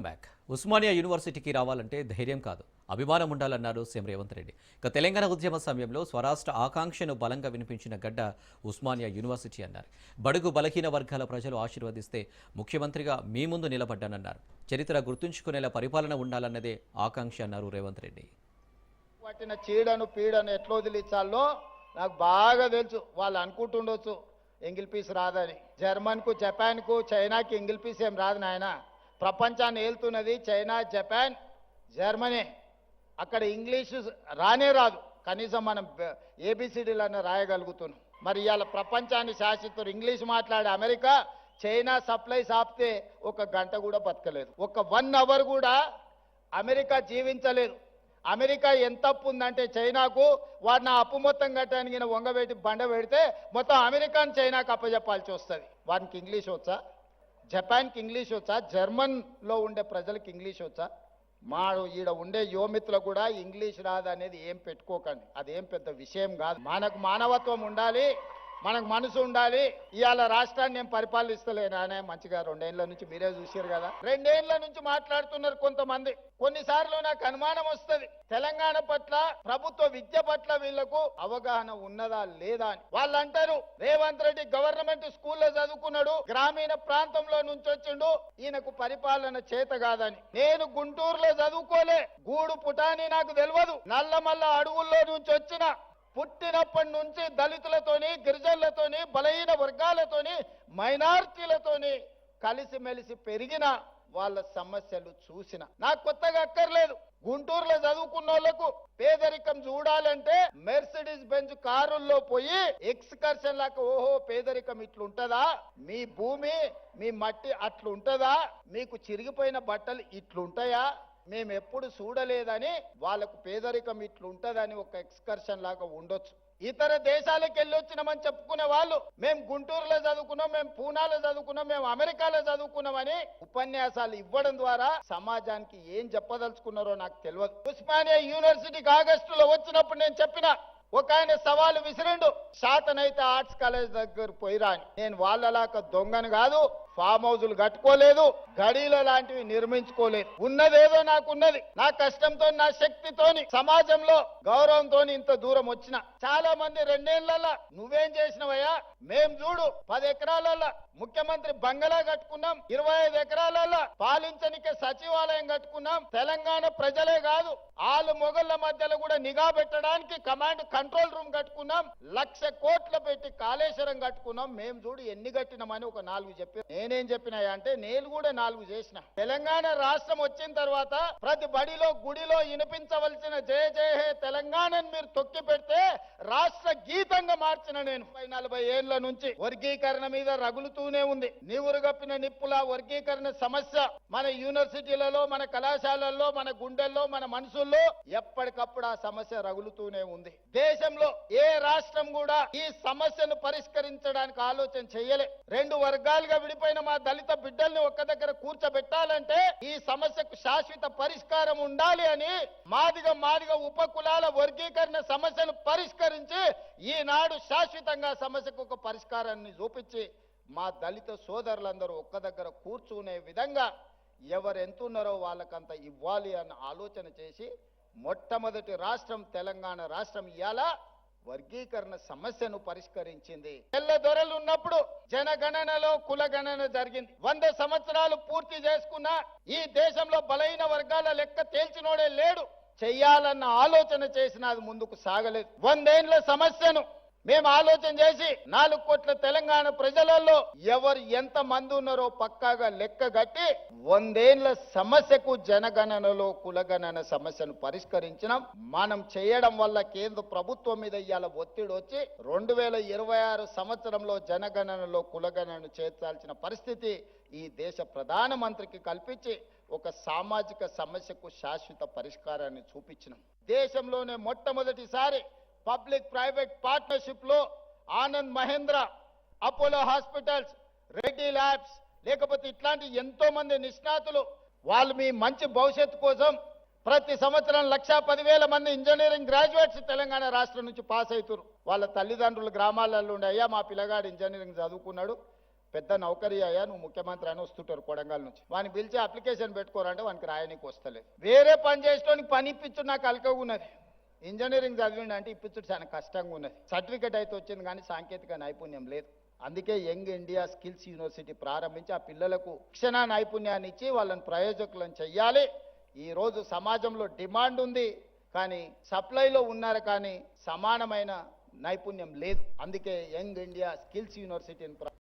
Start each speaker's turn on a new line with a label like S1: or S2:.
S1: Back Osmania యూనివర్సిటీకి రావాలంటే ధైర్యం కాదు, అభిమానం ఉండాలన్నారు సీఎం రేవంత్ రెడ్డి. ఇక తెలంగాణ ఉద్యమ సమయంలో స్వరాష్ట్ర ఆకాంక్షను బలంగా వినిపించిన గడ్డ ఉస్మానియా యూనివర్సిటీ అన్నారు. బడుగు బలహీన వర్గాల ప్రజలు ఆశీర్వదిస్తే ముఖ్యమంత్రిగా మీ ముందు నిలబడ్డానన్నారు. చరిత్ర గుర్తుంచుకునేలా పరిపాలన ఉండాలన్నదే ఆకాంక్ష అన్నారు రేవంత్ రెడ్డి.
S2: పట్టిన చీడను పీడను ఎట్లా వదిలించాలో నాకు బాగా తెలుసు. వాళ్ళు అనుకుంటుండొచ్చు ఎంగిల్ పీస్ రాదని. జర్మన్కు, జపాన్కు, చైనాకి ఎంగిల్ పీస్ ఏం రాదు నాయన. ప్రపంచాన్ని ఏలుతున్నది చైనా, జపాన్, జర్మనీ. అక్కడ ఇంగ్లీషు రానే రాదు. కనీసం మనం ఏబిసిడీలన్నా రాయగలుగుతున్నాం. మరి ఇవాళ ప్రపంచాన్ని శాసిస్తున్నారు. ఇంగ్లీష్ మాట్లాడే అమెరికా, చైనా సప్లైస్ ఆపితే ఒక గంట కూడా బతకలేదు. ఒక 1 అవర్ కూడా అమెరికా జీవించలేదు. అమెరికా ఎంత అప్పు ఉందంటే చైనాకు, వాడు నా అప్పు మొత్తం కట్టడానికి వంగబెట్టి బండ పెడితే మొత్తం అమెరికాను చైనాకు అప్పచెప్పాల్సి వస్తుంది. వానికి ఇంగ్లీష్ వచ్చా? జపాన్కి ఇంగ్లీష్ వచ్చా? జర్మన్లో ఉండే ప్రజలకు ఇంగ్లీష్ వచ్చా? మా ఈడ ఉండే యువమిత్రులు కూడా ఇంగ్లీష్ రాదు అనేది ఏం పెట్టుకోకండి. అదేం పెద్ద విషయం కాదు. మనకు మానవత్వం ఉండాలి, మనకు మనసు ఉండాలి. ఇవాళ రాష్ట్రాన్ని నేను పరిపాలిస్తలేనానే మంచిగా 2 ఏళ్ల నుంచి మీరే చూసారు కదా. 2 ఏళ్ల నుంచి మాట్లాడుతున్నారు కొంతమంది. కొన్నిసార్లు నాకు అనుమానం వస్తుంది, తెలంగాణ పట్ల, ప్రభుత్వ విద్య పట్ల వీళ్లకు అవగాహన ఉన్నదా లేదా అని. వాళ్ళు అంటారు రేవంత్ రెడ్డి గవర్నమెంట్ స్కూల్లో చదువుకున్నాడు, గ్రామీణ ప్రాంతంలో నుంచి వచ్చిండు, ఈయనకు పరిపాలన చేత కాదని. నేను గుంటూరులో చదువుకోలే, గూడు పుటాని నాకు తెలియదు. నల్లమల్ల అడవుల్లో నుంచి వచ్చిన, పుట్టినప్పటి నుంచి దళితులతోని, గిరిజనులతోని, బలహీన వర్గాలతోని, మైనారిటీలతోని కలిసిమెలిసి పెరిగిన వాళ్ళ సమస్యలు చూసిన. నాకు కొత్తగా అక్కర్లేదు. గుంటూరులో చదువుకున్న వాళ్ళకు పేదరికం చూడాలంటే మెర్సిడీస్ బెంజ్ కారుల్లో పోయి ఎక్స్కర్షన్ లాగా, ఓహో పేదరికం ఇట్లుంటదా, మీ భూమి మీ మట్టి అట్లుంటదా, మీకు చిరిగిపోయిన బట్టలు ఇట్లుంటాయా, మేము ఎప్పుడు చూడలేదని వాళ్ళకు పేదరికం ఇట్లుంటదని ఒక ఎక్స్కర్షన్ లాగా ఉండొచ్చు. ఇతర దేశాలకు వెళ్ళి వచ్చినామని చెప్పుకునే వాళ్ళు మేము గుంటూరులో చదువుకున్నాం, మేము పూనాలో చదువుకున్నాం, మేము అమెరికాలో చదువుకున్నామని ఉపన్యాసాలు ఇవ్వడం ద్వారా సమాజానికి ఏం చెప్పదలుచుకున్నారో నాకు తెలియదు. ఉస్మానియా యూనివర్సిటీకి ఆగస్టులో వచ్చినప్పుడు నేను చెప్పిన, ఒక ఆయన సవాలు విసిరిండు, శాతనైతే ఆర్ట్స్ కాలేజ్ దగ్గర పోయిరా అని. నేను వాళ్ళలాగా దొంగను కాదు, ఫామ్ హౌజులు కట్టుకోలేదు, గడీల లాంటివి నిర్మించుకోలేదు. ఉన్నదేదో నాకున్నది, నా కష్టంతో, నా శక్తితోని, సమాజంలో గౌరవంతో ఇంత దూరం వచ్చిన. చాలా మంది 2 ఏళ్లలో నువ్వేం చేసినవయ్యా, మేం చూడు 10 ఎకరాలలో ముఖ్యమంత్రి బంగళా కట్టుకున్నాం, 25 ఎకరాలలో పాలించనికే సచివాలయం కట్టుకున్నాం. తెలంగాణ ప్రజలే కాదు, ఆలు మొగళ్ల మధ్యలో కూడా నిఘా పెట్టడానికి కమాండ్ కంట్రోల్ రూమ్ కట్టుకున్నాం, 1,00,000 కోట్లు పెట్టి కాళేశ్వరం కట్టుకున్నాం. మేం చూడు ఎన్ని కట్టినామని ఒక 4 చెప్పి, నేనేం చెప్పినాయా అంటే నేను కూడా 4 చేసిన. తెలంగాణ రాష్ట్రం వచ్చిన తర్వాత ప్రతి బడిలో, గుడిలో వినిపించవలసిన జయ జయ హే తెలంగాణను మీరు తొక్కి పెడితే రాష్ట్ర గీతంగా మార్చిన నేను. 40 ఏళ్ల నుంచి వర్గీకరణ మీద రగులుతూనే ఉంది. నీవురుగప్పిన నిప్పుల వర్గీకరణ సమస్య మన యూనివర్సిటీలలో, మన కళాశాలల్లో, మన గుండెల్లో, మన మనసుల్లో ఎప్పటికప్పుడు ఆ సమస్య రగులుతూనే ఉంది. దేశంలో ఏ రాష్ట్రం కూడా ఈ సమస్యను పరిష్కరించడానికి ఆలోచన చేయలే. 2 వర్గాలుగా విడిపోయిన మా దళిత బిడ్డల్ని ఒక్క దగ్గర కూర్చోబెట్టాలంటే ఈ సమస్యకు శాశ్వత పరిష్కారం ఉండాలి అని మాదిగ ఉపకులాల వర్గీకరణ సమస్యను పరిష్కరించి ఈనాడు శాశ్వతంగా సమస్యకు ఒక పరిష్కారాన్ని చూపించి మా దళిత సోదరులందరూ ఒక్క దగ్గర కూర్చునే విధంగా ఎవరు ఎంతున్నారో వాళ్ళకంత ఇవ్వాలి అన్న ఆలోచన చేసి మొట్టమొదటి రాష్ట్రం తెలంగాణ రాష్ట్రం ఇవాళ వర్గీకరణ సమస్యను పరిష్కరించింది. తెల్ల దొరలు ఉన్నప్పుడు జనగణనలో కులగణన జరిగింది. 100 సంవత్సరాలు పూర్తి చేసుకున్న ఈ దేశంలో బలహీన వర్గాల లెక్క తేల్చినోడే లేడు. చెయ్యాలన్న ఆలోచన చేసిన అది ముందుకు సాగలేదు. 100 ఏళ్ల సమస్యను మేము ఆలోచన చేసి 4 కోట్ల తెలంగాణ ప్రజలలో ఎవరు ఎంత మంది ఉన్నారో పక్కాగా లెక్క కట్టి 100 ఏళ్ల సమస్యకు జనగణనలో కులగణన సమస్యను పరిష్కరించినాం. మనం చేయడం వల్ల కేంద్ర ప్రభుత్వం మీద ఇవాళ ఒత్తిడి వచ్చి 2026 సంవత్సరంలో జనగణనలో కులగణనను చేర్చాల్సిన పరిస్థితి ఈ దేశ ప్రధానమంత్రికి కల్పించి ఒక సామాజిక సమస్యకు శాశ్వత పరిష్కారాన్ని చూపించినాం. దేశంలోనే మొట్టమొదటిసారి పబ్లిక్ ప్రైవేట్ పార్ట్నర్షిప్ లో Anand Mahindra, Apollo hospitals, Reddy labs, లేకపోతే ఇట్లాంటి ఎంతో మంది నిష్ణాతులు వాళ్ళు మీ మంచి భవిష్యత్తు కోసం ప్రతి సంవత్సరం 1,10,000 మంది ఇంజనీరింగ్ గ్రాడ్యుయేట్స్ తెలంగాణ రాష్ట్రం నుంచి పాస్ అవుతారు. వాళ్ళ తల్లిదండ్రులు గ్రామాలలో ఉండే, అయ్యా మా పిల్లగాడు ఇంజనీరింగ్ చదువుకున్నాడు, పెద్ద నౌకరీ అయ్యా నువ్వు ముఖ్యమంత్రి అని వస్తుంటారు కొడంగల్ నుంచి వాడిని పిలిచి అప్లికేషన్ పెట్టుకోరంటే వానికి రాయనికి వస్తలేదు. వేరే పని చేసేటోనికి పని ఇప్పించుడు నాకు అలకగా ఉన్నది. ఇంజనీరింగ్ చదివిండి అంటే ఇప్పించుడు చాలా కష్టంగా ఉన్నది. సర్టిఫికేట్ అయితే వచ్చింది కానీ సాంకేతిక నైపుణ్యం లేదు. అందుకే యంగ్ ఇండియా స్కిల్స్ యూనివర్సిటీ ప్రారంభించి ఆ పిల్లలకు శిక్షణ నైపుణ్యాన్ని ఇచ్చి వాళ్ళని ప్రయోజకులను చెయ్యాలి. ఈ రోజు సమాజంలో డిమాండ్ ఉంది కానీ సప్లైలో ఉన్నారు కానీ సమానమైన నైపుణ్యం లేదు. అందుకే యంగ్ ఇండియా స్కిల్స్ యూనివర్సిటీని